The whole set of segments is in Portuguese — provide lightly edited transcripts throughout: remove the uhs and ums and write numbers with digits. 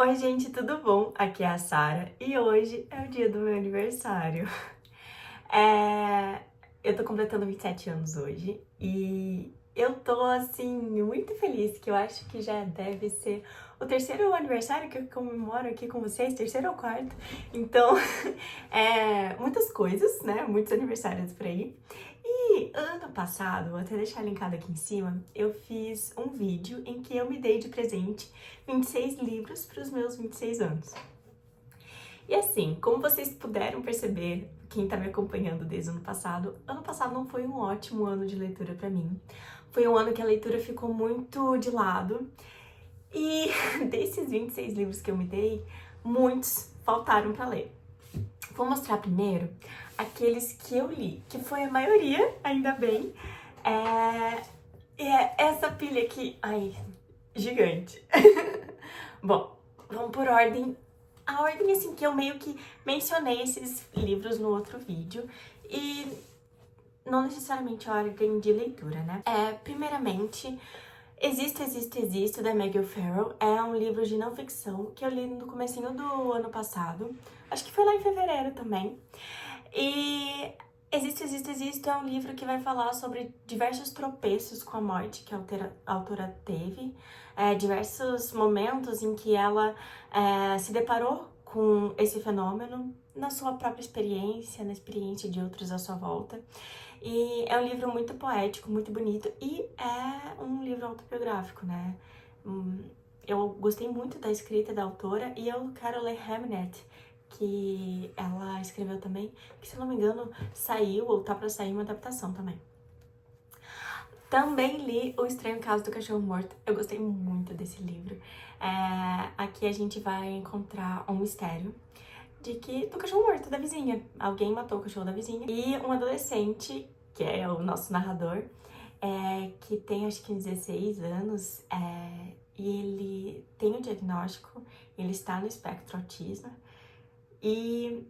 Oi, gente, tudo bom? Aqui é a Sara e hoje é o dia do meu aniversário. É, Eu tô completando 27 anos hoje e eu tô, assim, muito feliz, que eu acho que já deve ser o terceiro aniversário que eu comemoro aqui com vocês, terceiro ou quarto. Então, muitas coisas, né? Muitos aniversários por aí. E ano passado, vou até deixar linkado aqui em cima, eu fiz um vídeo em que eu me dei de presente 26 livros para os meus 26 anos. E assim, como vocês puderam perceber, quem tá me acompanhando desde o ano passado não foi um ótimo ano de leitura para mim. Foi um ano que a leitura ficou muito de lado. E desses 26 livros que eu me dei, muitos faltaram para ler. Vou mostrar primeiro aqueles que eu li, que foi a maioria, ainda bem. É essa pilha aqui, ai, gigante. Bom, vamos por ordem. A ordem, assim, que eu meio que mencionei esses livros no outro vídeo. E não necessariamente a ordem de leitura, né? Primeiramente, Existo, da Maggie O'Farrell. É um livro de não ficção que eu li no comecinho do ano passado. Acho que foi lá em fevereiro também. E Existo é um livro que vai falar sobre diversos tropeços com a morte que a autora teve, diversos momentos em que ela se deparou com esse fenômeno na sua própria experiência, na experiência de outros à sua volta. E é um livro muito poético, muito bonito e é um livro autobiográfico, né? Eu gostei muito da escrita da autora e eu quero ler Hamnet, que ela escreveu também, que se eu não me engano saiu ou tá pra sair uma adaptação também. Também li O Estranho Caso do Cachorro Morto. Eu gostei muito desse livro. Aqui a gente vai encontrar um mistério do cachorro morto da vizinha. Alguém matou o cachorro da vizinha. E um adolescente, que é o nosso narrador, que tem acho que 16 anos, e ele tem o diagnóstico, ele está no espectro autismo. E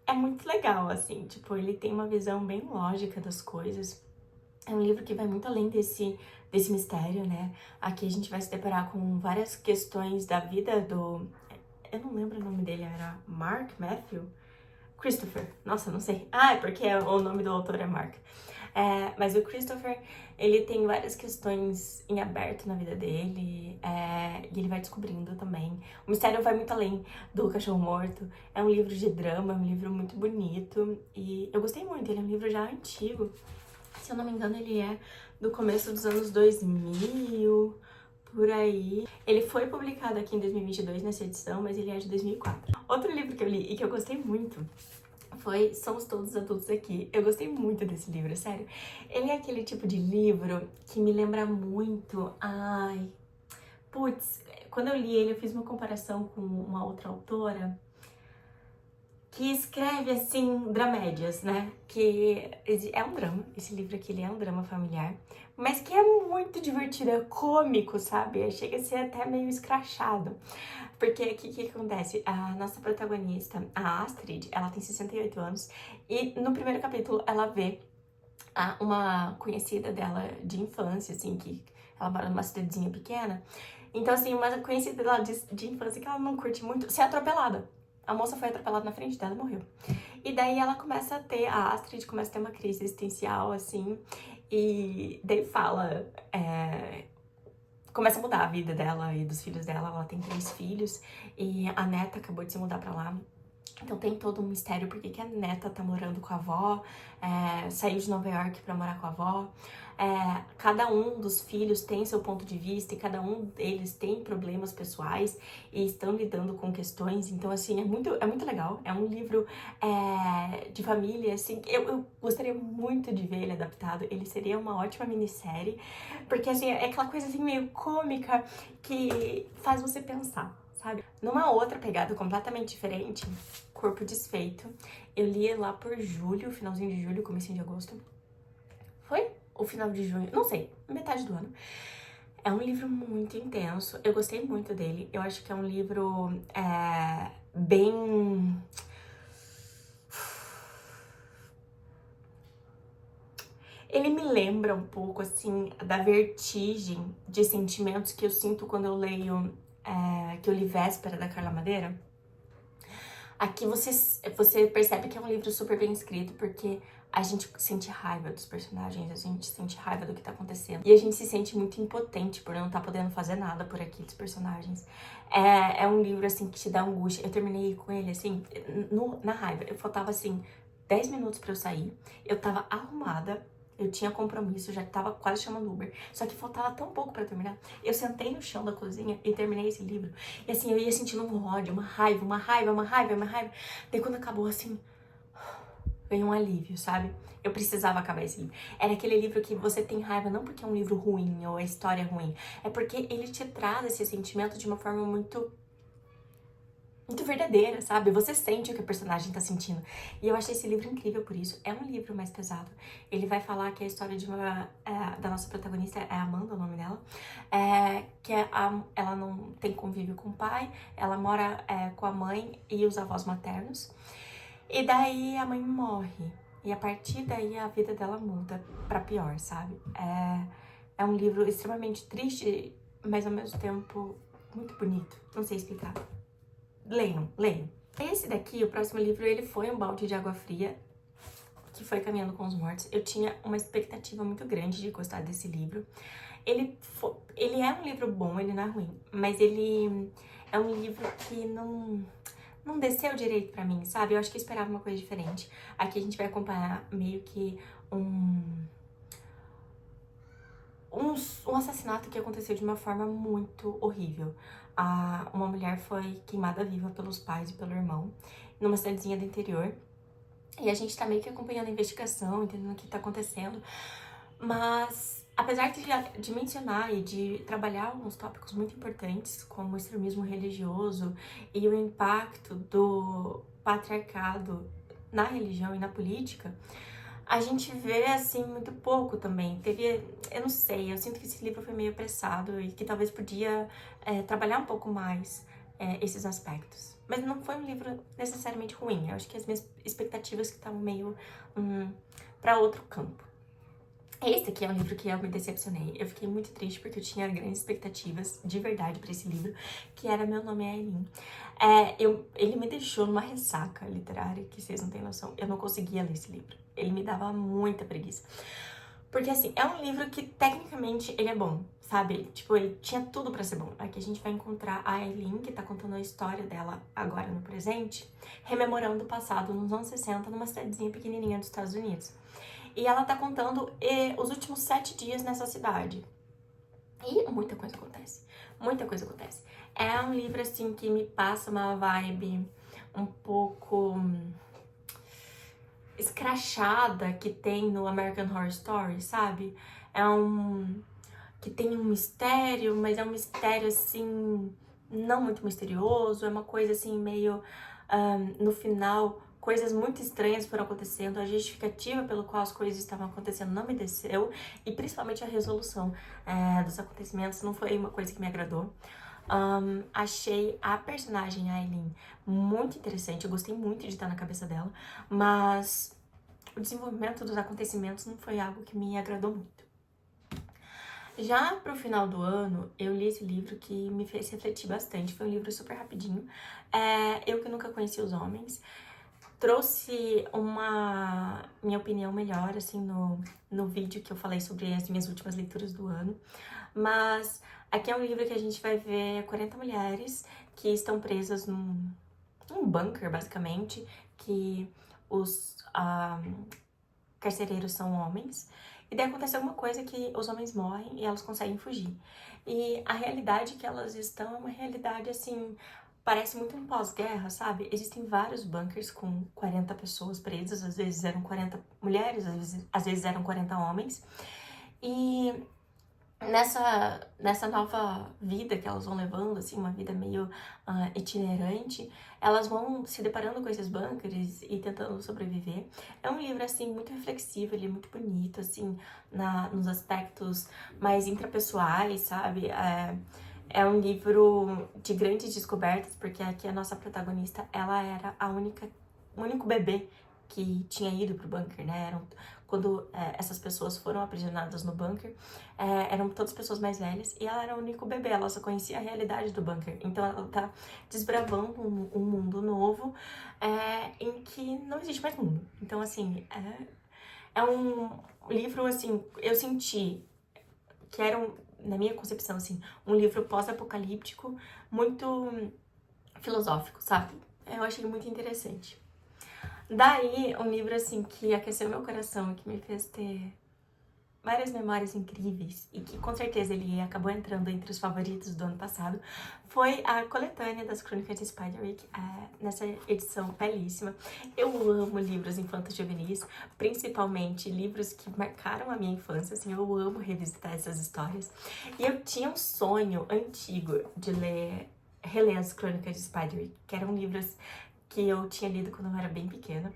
é muito legal, assim, tipo, ele tem uma visão bem lógica das coisas. É um livro que vai muito além desse mistério, né? Aqui a gente vai se deparar com várias questões da vida do... Eu não lembro o nome dele, era Mark Matthew? Christopher, nossa, não sei. Ah, é porque o nome do autor é Mark. Mas o Christopher, ele tem várias questões em aberto na vida dele, e ele vai descobrindo também. O mistério vai muito além do cachorro morto. É um livro de drama, é um livro muito bonito e eu gostei muito. Ele é um livro já antigo. Se eu não me engano, ele é do começo dos anos 2000, por aí. Ele foi publicado aqui em 2022 nessa edição, mas ele é de 2004. Outro livro que eu li e que eu gostei muito foi Somos Todos Adultos Aqui. Eu gostei muito desse livro, sério. Ele é aquele tipo de livro que me lembra muito... quando eu li ele, eu fiz uma comparação com uma outra autora que escreve, assim, dramédias, né? Que é um drama, esse livro aqui, ele é um drama familiar, mas que é muito divertido, é cômico, sabe? Chega a ser até meio escrachado. Porque o que acontece? A nossa protagonista, a Astrid, ela tem 68 anos e no primeiro capítulo ela vê uma conhecida dela de infância, assim, que ela mora numa cidadezinha pequena. Então, assim, uma conhecida dela de infância que ela não curte muito, ser atropelada. A moça foi atropelada na frente dela e morreu. E daí a Astrid começa a ter uma crise existencial, assim, e daí começa a mudar a vida dela e dos filhos dela. Ela tem 3 filhos e a neta acabou de se mudar pra lá. Então tem todo um mistério porque que a neta tá morando com a avó, saiu de Nova York pra morar com a avó. Cada um dos filhos tem seu ponto de vista e cada um deles tem problemas pessoais e estão lidando com questões. Então, assim, é muito legal. É um livro de família, assim, eu gostaria muito de ver ele adaptado. Ele seria uma ótima minissérie, porque, assim, é aquela coisa, assim, meio cômica que faz você pensar, sabe? Numa outra pegada completamente diferente, Corpo Desfeito. Eu li lá por julho, finalzinho de julho, comecinho de agosto. Foi? O final de junho, não sei, metade do ano. É um livro muito intenso, eu gostei muito dele. Eu acho que é um livro bem... Ele me lembra um pouco, assim, da vertigem de sentimentos que eu sinto quando eu leio que eu li Véspera, da Carla Madeira, aqui você percebe que é um livro super bem escrito, porque a gente sente raiva dos personagens, a gente sente raiva do que tá acontecendo. E a gente se sente muito impotente por não estar podendo fazer nada por aqui dos personagens. É um livro, assim, que te dá angústia. Eu terminei com ele, assim, na raiva. Eu faltava, assim, 10 minutos pra eu sair. Eu tava arrumada. Eu tinha compromisso, já tava quase chamando Uber. Só que faltava tão pouco pra terminar. Eu sentei no chão da cozinha e terminei esse livro. E assim, eu ia sentindo um ódio, uma raiva, uma raiva, uma raiva, uma raiva. Daí quando acabou, assim, veio um alívio, sabe? Eu precisava acabar esse livro. Era aquele livro que você tem raiva não porque é um livro ruim ou a história é ruim. É porque ele te traz esse sentimento de uma forma muito verdadeira, sabe? Você sente o que o personagem tá sentindo. E eu achei esse livro incrível por isso. É um livro mais pesado. Ele vai falar que a história de da nossa protagonista é a Amanda, o nome dela. Ela não tem convívio com o pai, ela mora com a mãe e os avós maternos. E daí a mãe morre. E a partir daí a vida dela muda pra pior, sabe? É um livro extremamente triste, mas ao mesmo tempo muito bonito. Não sei explicar. Leiam. Esse daqui, o próximo livro, ele foi Um Balde de Água Fria, que foi Caminhando com os Mortos. Eu tinha uma expectativa muito grande de gostar desse livro. Ele é um livro bom, ele não é ruim, mas ele é um livro que não desceu direito pra mim, sabe? Eu acho que eu esperava uma coisa diferente. Aqui a gente vai acompanhar meio que um assassinato que aconteceu de uma forma muito horrível. Uma mulher foi queimada viva pelos pais e pelo irmão numa cidadezinha do interior. E a gente tá meio que acompanhando a investigação, entendendo o que tá acontecendo. Mas, apesar de mencionar e de trabalhar alguns tópicos muito importantes, como o extremismo religioso e o impacto do patriarcado na religião e na política, a gente vê, assim, muito pouco também. Eu não sei, eu sinto que esse livro foi meio apressado e que talvez podia trabalhar um pouco mais esses aspectos. Mas não foi um livro necessariamente ruim, eu acho que as minhas expectativas que estavam meio para outro campo. Esse aqui é um livro que eu me decepcionei. Eu fiquei muito triste porque eu tinha grandes expectativas de verdade pra esse livro, que era Meu Nome é Aileen. Ele me deixou numa ressaca literária que vocês não têm noção. Eu não conseguia ler esse livro. Ele me dava muita preguiça. Porque, assim, é um livro que, tecnicamente, ele é bom, sabe? Tipo, ele tinha tudo pra ser bom. Aqui a gente vai encontrar a Aileen, que tá contando a história dela agora no presente, rememorando o passado nos anos 60, numa cidadezinha pequenininha dos Estados Unidos. E ela tá contando os últimos 7 dias nessa cidade. E muita coisa acontece. Muita coisa acontece. É um livro, assim, que me passa uma vibe um pouco escrachada que tem no American Horror Story, sabe? Que tem um mistério, mas é um mistério, assim, não muito misterioso. É uma coisa, assim, meio... no final, coisas muito estranhas foram acontecendo. A justificativa pelo qual as coisas estavam acontecendo não me desceu. E principalmente a resolução dos acontecimentos não foi uma coisa que me agradou. Achei a personagem Aileen muito interessante, eu gostei muito de estar na cabeça dela, mas o desenvolvimento dos acontecimentos não foi algo que me agradou muito. Já pro final do ano, eu li esse livro que me fez refletir bastante, foi um livro super rapidinho. Eu que nunca conheci os homens, trouxe minha opinião melhor, assim, no vídeo que eu falei sobre as minhas últimas leituras do ano. Mas aqui é um livro que a gente vai ver 40 mulheres que estão presas num bunker, basicamente, que os carcereiros são homens. E daí acontece alguma coisa que os homens morrem e elas conseguem fugir. E a realidade que elas estão é uma realidade, assim, parece muito um pós-guerra, sabe? Existem vários bunkers com 40 pessoas presas, às vezes eram 40 mulheres, às vezes eram 40 homens. E nessa nova vida que elas vão levando, assim, uma vida meio itinerante, elas vão se deparando com esses bunkers e tentando sobreviver. É um livro, assim, muito reflexivo, ele é muito bonito, assim, nos aspectos mais intrapessoais, sabe? É um livro de grandes descobertas, porque aqui a nossa protagonista, ela era o único bebê que tinha ido pro bunker, né? quando essas pessoas foram aprisionadas no bunker, eram todas pessoas mais velhas e ela era o único bebê, ela só conhecia a realidade do bunker. Então ela tá desbravando um mundo novo em que não existe mais mundo. Então, assim, é um livro, assim, eu senti que era, na minha concepção, assim, um livro pós-apocalíptico muito filosófico, sabe? Eu achei muito interessante. Daí, um livro, assim, que aqueceu meu coração e que me fez ter várias memórias incríveis e que com certeza ele acabou entrando entre os favoritos do ano passado, foi a coletânea das Crônicas de Spiderwick, nessa edição belíssima. Eu amo livros infanto-juvenis, principalmente livros que marcaram a minha infância, assim, eu amo revisitar essas histórias. E eu tinha um sonho antigo de reler as Crônicas de Spiderwick, que eram livros que eu tinha lido quando eu era bem pequena.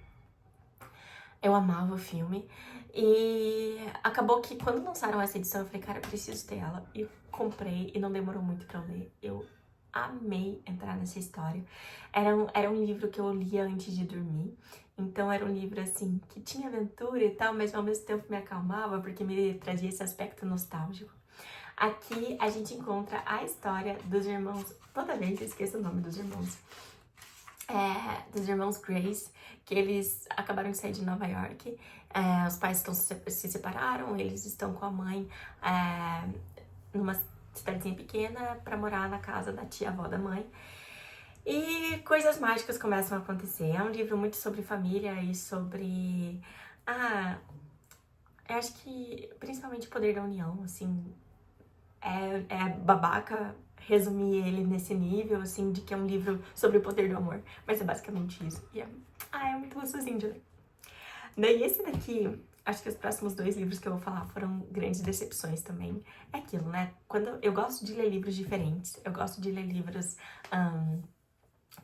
Eu amava o filme. E acabou que quando lançaram essa edição, eu falei, cara, eu preciso ter ela. E eu comprei e não demorou muito pra eu ler. Eu amei entrar nessa história. Era um livro que eu lia antes de dormir. Então era um livro, assim, que tinha aventura e tal, mas ao mesmo tempo me acalmava, porque me trazia esse aspecto nostálgico. Aqui a gente encontra a história dos irmãos... Toda vez eu esqueço o nome dos irmãos. Dos irmãos Grace, que eles acabaram de sair de Nova York. Os pais se separaram, eles estão com a mãe numa cidadezinha pequena pra morar na casa da tia-avó da mãe. E coisas mágicas começam a acontecer. É um livro muito sobre família e sobre... eu acho que principalmente o poder da união, assim... É babaca resumir ele nesse nível, assim, de que é um livro sobre o poder do amor. Mas é basicamente isso. E é muito gostosinho de ler. Daí esse daqui, acho que os próximos 2 livros que eu vou falar foram grandes decepções também. É aquilo, né? Quando eu gosto de ler livros diferentes, eu gosto de ler livros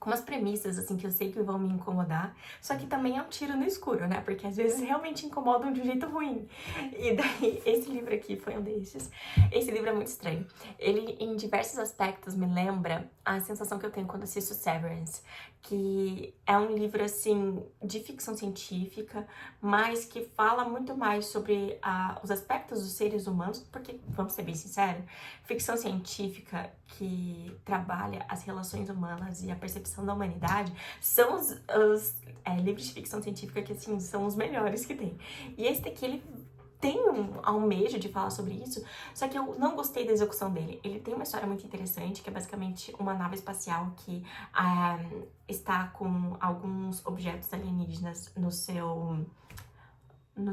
com umas premissas, assim, que eu sei que vão me incomodar, só que também é um tiro no escuro, né? Porque às vezes realmente incomodam de um jeito ruim. E daí, esse livro aqui foi um desses. Esse livro é muito estranho. Ele, em diversos aspectos, me lembra a sensação que eu tenho quando assisto Severance, que é um livro, assim, de ficção científica, mas que fala muito mais sobre os aspectos dos seres humanos, porque, vamos ser bem sinceros, ficção científica que trabalha as relações humanas e a percepção da humanidade são os livros de ficção científica que, assim, são os melhores que tem. E esse daqui, ele tem um almejo de falar sobre isso, só que eu não gostei da execução dele. Ele tem uma história muito interessante, que é basicamente uma nave espacial que está com alguns objetos alienígenas no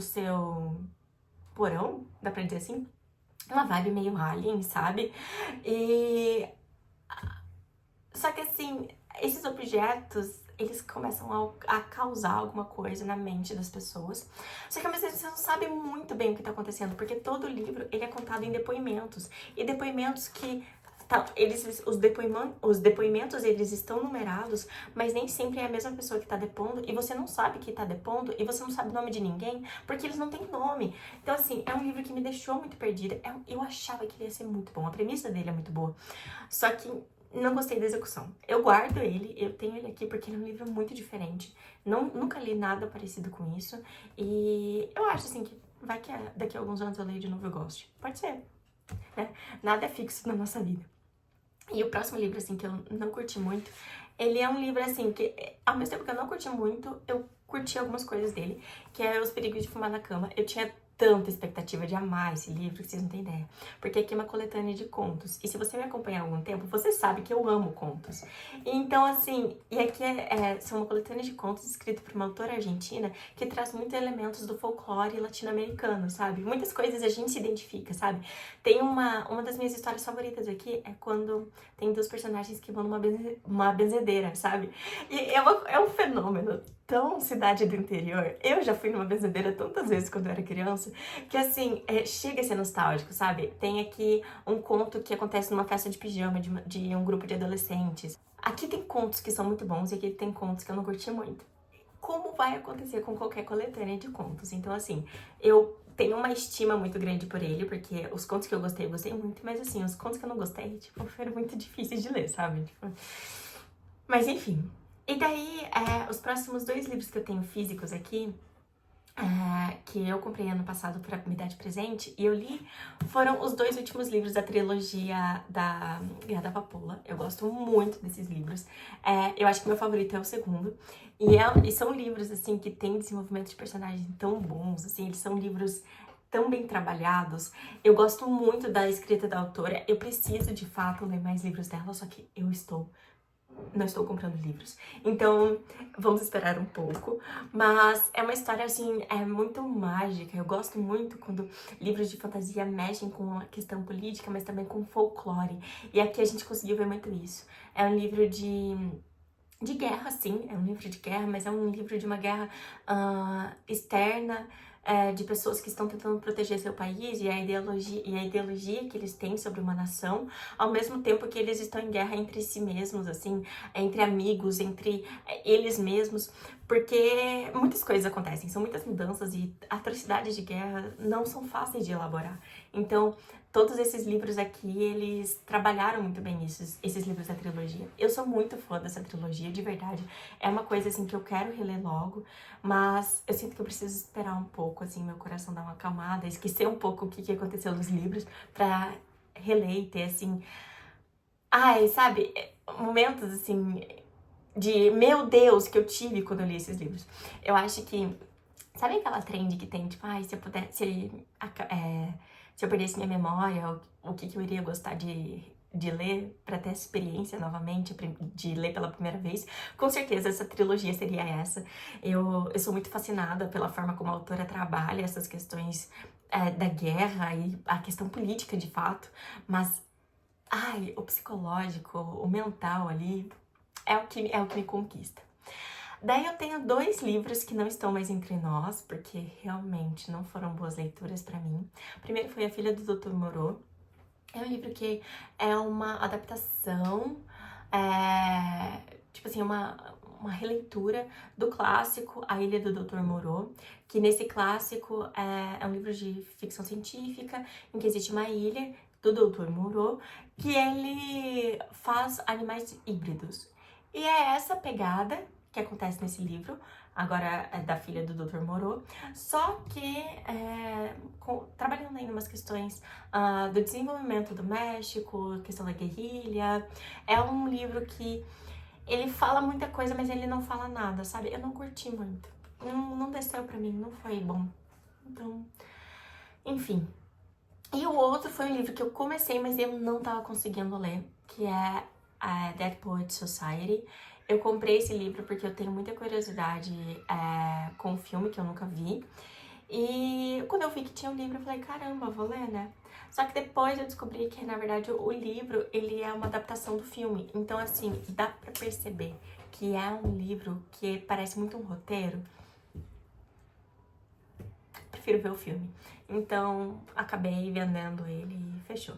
seu porão, dá pra dizer assim? Uma vibe meio alien, sabe? Só que assim, esses objetos, eles começam a causar alguma coisa na mente das pessoas. Só que ao mesmo tempo você não sabe muito bem o que tá acontecendo, porque todo o livro, ele é contado em depoimentos. E depoimentos que... os depoimentos, eles estão numerados, mas nem sempre é a mesma pessoa que tá depondo, e você não sabe que tá depondo, e você não sabe o nome de ninguém, porque eles não têm nome. Então, assim, é um livro que me deixou muito perdida. Eu achava que ele ia ser muito bom, a premissa dele é muito boa. Só que não gostei da execução. Eu guardo ele, eu tenho ele aqui porque ele é um livro muito diferente. Nunca li nada parecido com isso, e eu acho, assim, que vai que daqui a alguns anos eu leio de novo e eu goste. Pode ser, né? Nada é fixo na nossa vida. E o próximo livro, assim, que eu não curti muito, ele é um livro, assim, que ao mesmo tempo que eu não curti muito, eu curti algumas coisas dele, que é Os Perigos de Fumar na Cama. Eu tinha tanta expectativa de amar esse livro que vocês não têm ideia. Porque aqui é uma coletânea de contos. E se você me acompanhar há algum tempo, você sabe que eu amo contos. Então, assim, e aqui são uma coletânea de contos escrita por uma autora argentina que traz muitos elementos do folclore latino-americano, sabe? Muitas coisas a gente se identifica, sabe? Tem uma das minhas histórias favoritas aqui, é quando tem 2 personagens que vão numa benzedeira, sabe? E é um fenômeno tão cidade do interior. Eu já fui numa benzedeira tantas vezes quando eu era criança, que assim, chega a ser nostálgico, sabe? Tem aqui um conto que acontece numa festa de pijama de um grupo de adolescentes. Aqui tem contos que são muito bons e aqui tem contos que eu não curti muito. Como vai acontecer com qualquer coletânea de contos. Então, assim, eu tenho uma estima muito grande por ele, porque os contos que eu gostei muito, mas assim, os contos que eu não gostei, tipo, foram muito difíceis de ler, sabe? Tipo... Mas enfim. E daí, os próximos 2 livros que eu tenho físicos aqui que eu comprei ano passado para me dar de presente, e eu li, foram os 2 últimos livros da trilogia da Guerra da Papoula. Eu gosto muito desses livros. Eu acho que meu favorito é o segundo. E são livros, assim, que têm desenvolvimento de personagens tão bons, assim, eles são livros tão bem trabalhados. Eu gosto muito da escrita da autora. Eu preciso, de fato, ler mais livros dela, só que não estou comprando livros. Então, vamos esperar um pouco. Mas é uma história, assim, muito mágica. Eu gosto muito quando livros de fantasia mexem com a questão política, mas também com folclore. E aqui a gente conseguiu ver muito isso. É um livro de guerra, sim, é um livro de guerra, mas é um livro de uma guerra externa, de pessoas que estão tentando proteger seu país e a ideologia que eles têm sobre uma nação, ao mesmo tempo que eles estão em guerra entre si mesmos, assim, entre amigos, entre eles mesmos, porque muitas coisas acontecem, são muitas mudanças e atrocidades de guerra não são fáceis de elaborar. Então, todos esses livros aqui, eles trabalharam muito bem esses livros da trilogia. Eu sou muito fã dessa trilogia, de verdade. É uma coisa, assim, que eu quero reler logo, mas eu sinto que eu preciso esperar um pouco, assim, meu coração dar uma acalmada, esquecer um pouco o que aconteceu nos livros pra reler e ter, assim... Ai, sabe? Momentos, assim, de meu Deus, que eu tive quando eu li esses livros. Eu acho que... Sabe aquela trend que tem, tipo, ai, se eu pudesse... Se eu perdesse minha memória, o que eu iria gostar de ler para ter essa experiência novamente, de ler pela primeira vez, com certeza essa trilogia seria essa. Eu sou muito fascinada pela forma como a autora trabalha essas questões da guerra e a questão política de fato, mas ai, o psicológico, o mental ali é o que me conquista. Daí eu tenho 2 livros que não estão mais entre nós, porque realmente não foram boas leituras pra mim. O primeiro foi A Filha do Dr. Moreau. É um livro que é uma adaptação, tipo assim, uma releitura do clássico A Ilha do Dr. Moreau, que nesse clássico é um livro de ficção científica, em que existe uma ilha do Dr. Moreau, que ele faz animais híbridos. E é essa pegada que acontece nesse livro, agora é da filha do Dr. Moreau, só que trabalhando aí em umas questões do desenvolvimento do México, questão da guerrilha. É um livro que ele fala muita coisa, mas ele não fala nada, sabe? Eu não curti muito, não desceu pra mim, não foi bom. Então, enfim. E o outro foi um livro que eu comecei, mas eu não tava conseguindo ler, que é Dead Poets Society. Eu comprei esse livro porque eu tenho muita curiosidade com o filme, que eu nunca vi. E quando eu vi que tinha um livro, eu falei, caramba, vou ler, né? Só que depois eu descobri que, na verdade, o livro, ele é uma adaptação do filme. Então, assim, dá pra perceber que é um livro que parece muito um roteiro. Prefiro ver o filme. Então, acabei vendendo ele e fechou.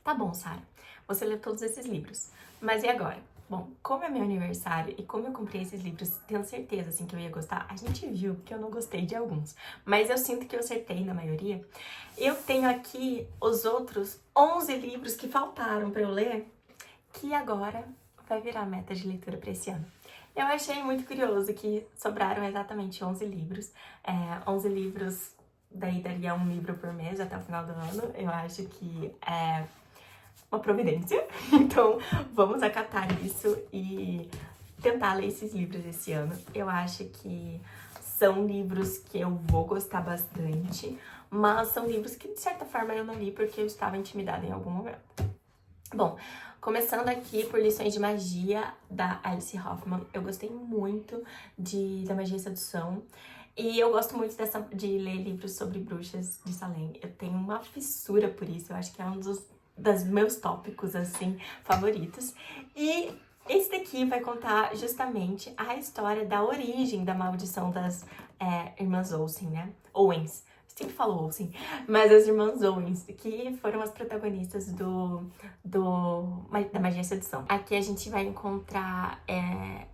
Tá bom, Sara, você leu todos esses livros. Mas e agora? Bom, como é meu aniversário e como eu comprei esses livros tendo certeza, assim, que eu ia gostar, a gente viu que eu não gostei de alguns. Mas eu sinto que eu acertei na maioria. Eu tenho aqui os outros 11 livros que faltaram pra eu ler, que agora vai virar meta de leitura pra esse ano. Eu achei muito curioso que sobraram exatamente 11 livros. 11 livros, daí daria um livro por mês até o final do ano. Eu acho que é uma providência. Então, vamos acatar isso e tentar ler esses livros esse ano. Eu acho que são livros que eu vou gostar bastante, mas são livros que, de certa forma, eu não li porque eu estava intimidada em algum momento. Bom, começando aqui por Lições de Magia, da Alice Hoffman. Eu gostei muito da Magia e Sedução. E eu gosto muito de ler livros sobre bruxas de Salem. Eu tenho uma fissura por isso. Eu acho que é um dos meus tópicos, assim, favoritos. E esse daqui vai contar justamente a história da origem da maldição das irmãs Olsen, né? Owens. Sempre falo Olsen, mas as irmãs Owens, que foram as protagonistas da Magia e Sedução. Aqui a gente vai encontrar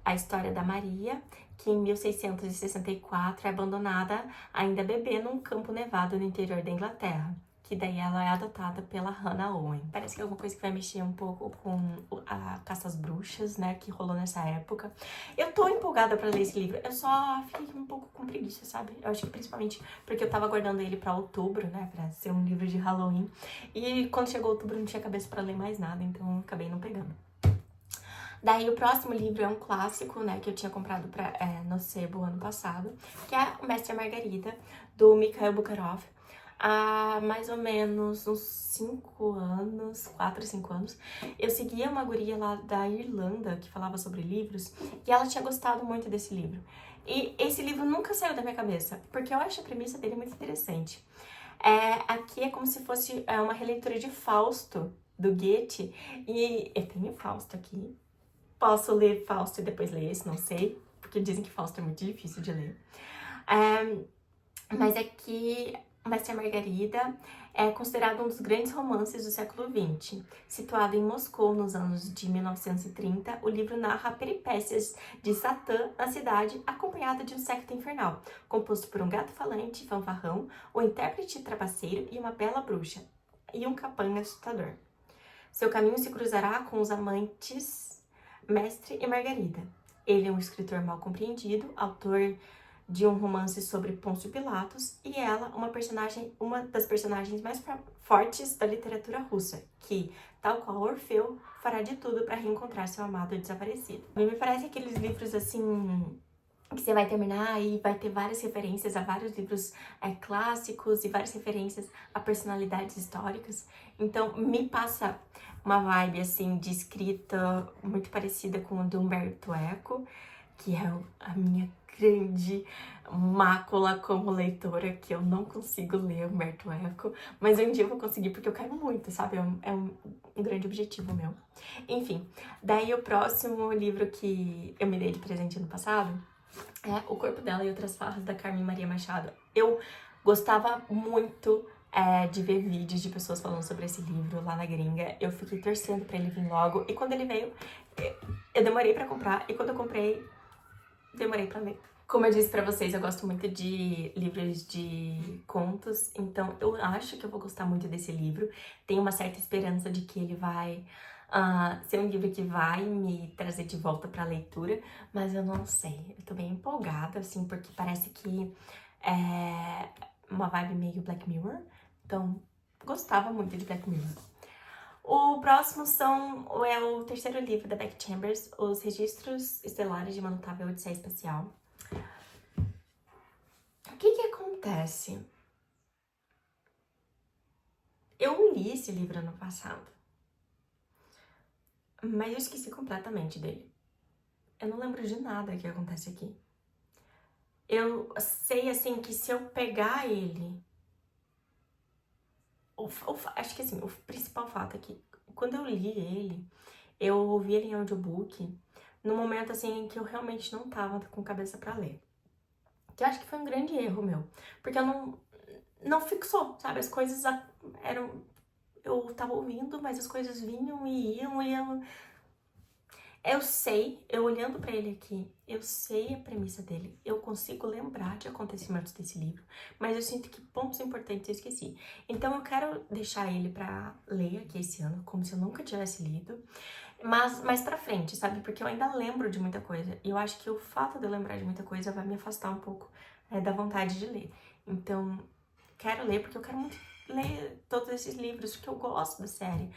a história da Maria, que em 1664 é abandonada, ainda bebê, num campo nevado no interior da Inglaterra, que daí ela é adotada pela Hannah Owen. Parece que é alguma coisa que vai mexer um pouco com a caça às bruxas, né, que rolou nessa época. Eu tô empolgada pra ler esse livro, eu só fiquei um pouco com preguiça, sabe? Eu acho que principalmente porque eu tava guardando ele pra outubro, né, pra ser um livro de Halloween. E quando chegou outubro não tinha cabeça pra ler mais nada, então eu acabei não pegando. Daí o próximo livro é um clássico, né, que eu tinha comprado no sebo ano passado, que é O Mestre e a Margarida, do Mikhail Bukharov. Há mais ou menos uns 5 anos, 4, 5 anos, eu seguia uma guria lá da Irlanda que falava sobre livros e ela tinha gostado muito desse livro. E esse livro nunca saiu da minha cabeça, porque eu acho a premissa dele muito interessante. Aqui é como se fosse uma releitura de Fausto, do Goethe, e eu tenho Fausto aqui. Posso ler Fausto e depois ler esse, não sei, porque dizem que Fausto é muito difícil de ler. Mas aqui, Mestre e a Margarida é considerado um dos grandes romances do século XX. Situado em Moscou nos anos de 1930, o livro narra peripécias de Satã na cidade, acompanhada de um séquito infernal, composto por um gato falante, fanfarrão, um intérprete trapaceiro e uma bela bruxa, e um capanga assustador. Seu caminho se cruzará com os amantes Mestre e Margarida. Ele é um escritor mal compreendido, autor de um romance sobre Pôncio Pilatos, e ela, uma das personagens mais fortes da literatura russa, que, tal qual Orfeu, fará de tudo para reencontrar seu amado desaparecido. Me parece aqueles livros assim que você vai terminar e vai ter várias referências a vários livros clássicos e várias referências a personalidades históricas. Então, me passa uma vibe, assim, de escrita muito parecida com a do Umberto Eco, que é a minha grande mácula como leitora, que eu não consigo ler Umberto Eco, mas um dia eu vou conseguir porque eu quero muito, sabe? É um grande objetivo meu. Enfim, daí o próximo livro que eu me dei de presente ano passado é O Corpo Dela e Outras Farras, da Carmen Maria Machado. Eu gostava muito de ver vídeos de pessoas falando sobre esse livro lá na gringa. Eu fiquei torcendo pra ele vir logo. E quando ele veio, eu demorei pra comprar. E quando eu comprei, demorei pra ler. Como eu disse pra vocês, eu gosto muito de livros de contos. Então, eu acho que eu vou gostar muito desse livro. Tenho uma certa esperança de que ele vai ser um livro que vai me trazer de volta pra leitura, mas eu não sei. Eu tô bem empolgada, assim, porque parece que é uma vibe meio Black Mirror. Então, gostava muito de Black Mirror. O próximo é o terceiro livro da Becky Chambers, Os Registros Estelares de uma Notável Odisseia Espacial. O que acontece? Eu li esse livro ano passado, mas eu esqueci completamente dele. Eu não lembro de nada que acontece aqui. Eu sei, assim, que se eu pegar ele... acho que, assim, o principal fato é que quando eu li ele, eu ouvi ele em audiobook num momento, assim, em que eu realmente não tava com cabeça pra ler. Que eu acho que foi um grande erro meu. Porque eu não fixou, sabe? As coisas eram... Eu tava ouvindo, mas as coisas vinham e iam e eu... Eu sei, eu olhando pra ele aqui, eu sei a premissa dele, eu consigo lembrar de acontecimentos desse livro, mas eu sinto que pontos importantes eu esqueci. Então eu quero deixar ele pra ler aqui esse ano, como se eu nunca tivesse lido, mas mais pra frente, sabe? Porque eu ainda lembro de muita coisa, e eu acho que o fato de eu lembrar de muita coisa vai me afastar um pouco da vontade de ler. Então, quero ler porque eu quero muito ler todos esses livros, porque eu gosto da série.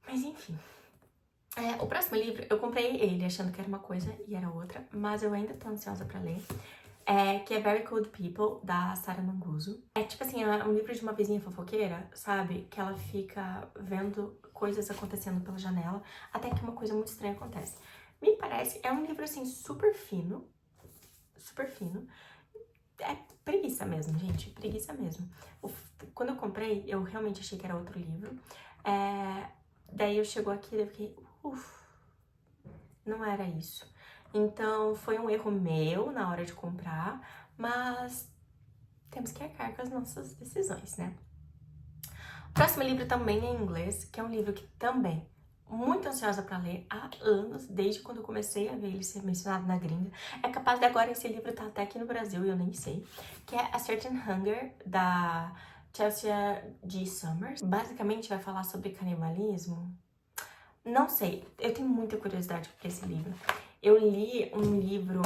Mas enfim... o próximo livro, eu comprei ele achando que era uma coisa e era outra, mas eu ainda tô ansiosa pra ler, que é Very Cold People, da Sarah Manguso. É tipo assim, é um livro de uma vizinha fofoqueira, sabe? Que ela fica vendo coisas acontecendo pela janela, até que uma coisa muito estranha acontece. Me parece, é um livro assim, super fino, é preguiça mesmo, gente, preguiça mesmo. Quando eu comprei, eu realmente achei que era outro livro, daí eu chegou aqui e eu fiquei... não era isso. Então, foi um erro meu na hora de comprar, mas temos que arcar com as nossas decisões, né? O próximo livro também é em inglês, que é um livro que também muito ansiosa pra ler há anos, desde quando eu comecei a ver ele ser mencionado na gringa. É capaz de agora esse livro tá até aqui no Brasil e eu nem sei. Que é A Certain Hunger, da Chelsea G. Summers. Basicamente vai falar sobre canibalismo. Não sei, eu tenho muita curiosidade por esse livro. Eu li um livro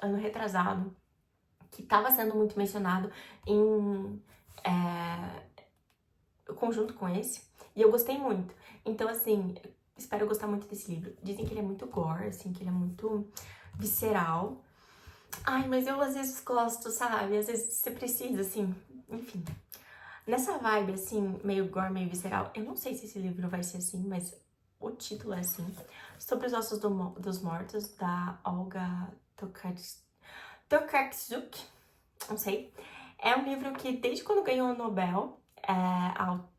ano retrasado que estava sendo muito mencionado em conjunto com esse, e eu gostei muito. Então, assim, espero gostar muito desse livro. Dizem que ele é muito gore, assim, que ele é muito visceral. Ai, mas eu às vezes gosto, sabe? Às vezes você precisa, assim, enfim. Nessa vibe, assim, meio gore, meio visceral, eu não sei se esse livro vai ser assim, mas o título é assim. Sobre os Ossos dos Mortos, da Olga Tokarczuk, não sei. É um livro que, desde quando ganhou o Nobel,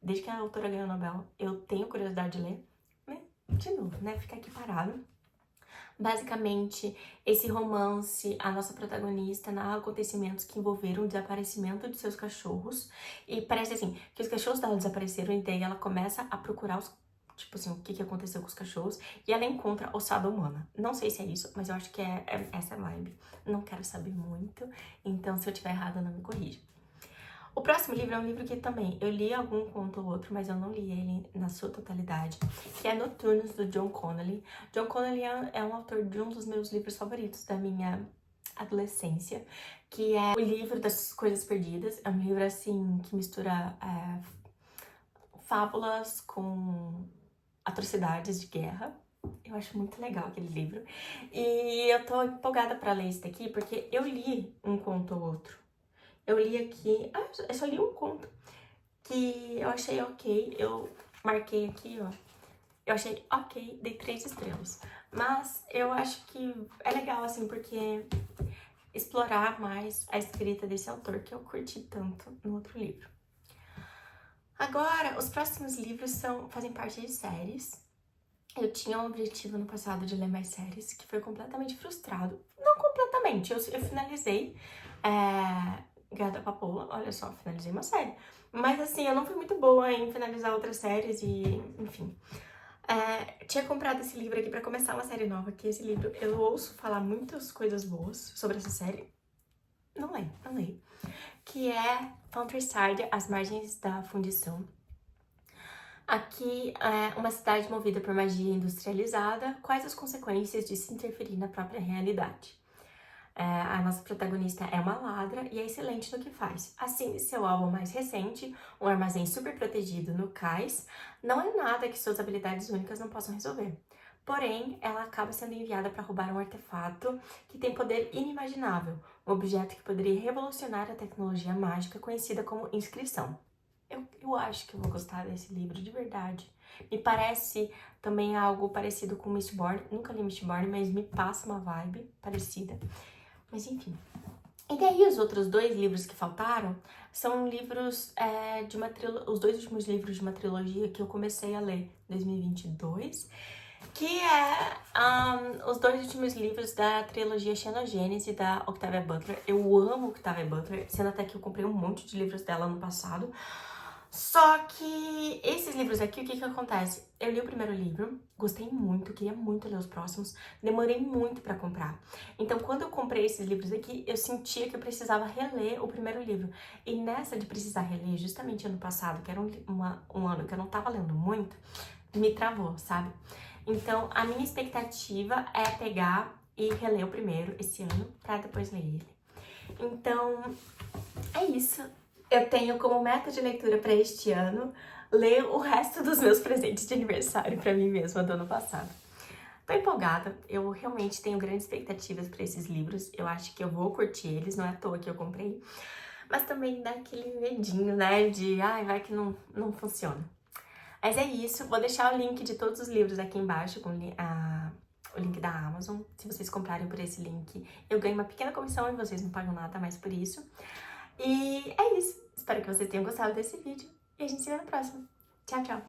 desde que a autora ganhou o Nobel, eu tenho curiosidade de ler. Mas, de novo, né? Fica aqui parado. Basicamente, esse romance, a nossa protagonista narra acontecimentos que envolveram o desaparecimento de seus cachorros. E parece assim, que os cachorros dela desapareceram e daí ela começa a procurar tipo assim, o que aconteceu com os cachorros. E ela encontra ossada humana. Não sei se é isso, mas eu acho que é essa vibe. Não quero saber muito, então se eu tiver errada, não me corrija. O próximo livro é um livro que também eu li algum conto ou outro, mas eu não li ele na sua totalidade, que é Noturnos, do John Connolly. John Connolly é um autor de um dos meus livros favoritos da minha adolescência, que é o livro das Coisas Perdidas. É um livro, assim, que mistura fábulas com atrocidades de guerra. Eu acho muito legal aquele livro. E eu tô empolgada pra ler esse daqui, porque eu li um conto ou outro. Eu li aqui... eu só li um conto que eu achei ok. Eu marquei aqui, ó. Eu achei ok, dei 3 estrelas. Mas eu acho que é legal, assim, porque explorar mais a escrita desse autor, que eu curti tanto no outro livro. Agora, os próximos livros fazem parte de séries. Eu tinha um objetivo no passado de ler mais séries, que foi completamente frustrado. Não completamente, eu finalizei Guerra da Papoula, olha só, finalizei uma série. Mas assim, eu não fui muito boa em finalizar outras séries e, enfim. Tinha comprado esse livro aqui pra começar uma série nova, que esse livro eu ouço falar muitas coisas boas sobre essa série. Não leio. Que é Countryside, As Margens da Fundição. Aqui é uma cidade movida por magia industrializada. Quais as consequências de se interferir na própria realidade? A nossa protagonista é uma ladra e é excelente no que faz. Assim, seu álbum mais recente, um armazém super protegido no cais, não é nada que suas habilidades únicas não possam resolver. Porém, ela acaba sendo enviada para roubar um artefato que tem poder inimaginável, um objeto que poderia revolucionar a tecnologia mágica conhecida como inscrição. Eu acho que eu vou gostar desse livro, de verdade. Me parece também algo parecido com Mistborn. Nunca li Mistborn, mas me passa uma vibe parecida. Mas enfim. E daí os outros 2 livros que faltaram são livros de uma trilogia, os 2 últimos livros de uma trilogia que eu comecei a ler em 2022, que os 2 últimos livros da trilogia Xenogênese, da Octavia Butler. Eu amo Octavia Butler, sendo até que eu comprei um monte de livros dela no passado. Só que esses livros aqui, o que acontece? Eu li o primeiro livro, gostei muito, queria muito ler os próximos, demorei muito pra comprar. Então, quando eu comprei esses livros aqui, eu sentia que eu precisava reler o primeiro livro. E nessa de precisar reler, justamente ano passado, que era um ano que eu não tava lendo muito, me travou, sabe? Então, a minha expectativa é pegar e reler o primeiro esse ano, pra depois ler ele. Então, é isso. Eu tenho como meta de leitura para este ano ler o resto dos meus presentes de aniversário para mim mesma do ano passado. Tô empolgada, eu realmente tenho grandes expectativas para esses livros, eu acho que eu vou curtir eles, não é à toa que eu comprei, mas também dá aquele medinho, né, de vai que não funciona. Mas é isso, vou deixar o link de todos os livros aqui embaixo, com o link da Amazon. Se vocês comprarem por esse link, eu ganho uma pequena comissão e vocês não pagam nada mais por isso. E é isso. Espero que vocês tenham gostado desse vídeo e a gente se vê no próximo. Tchau, tchau!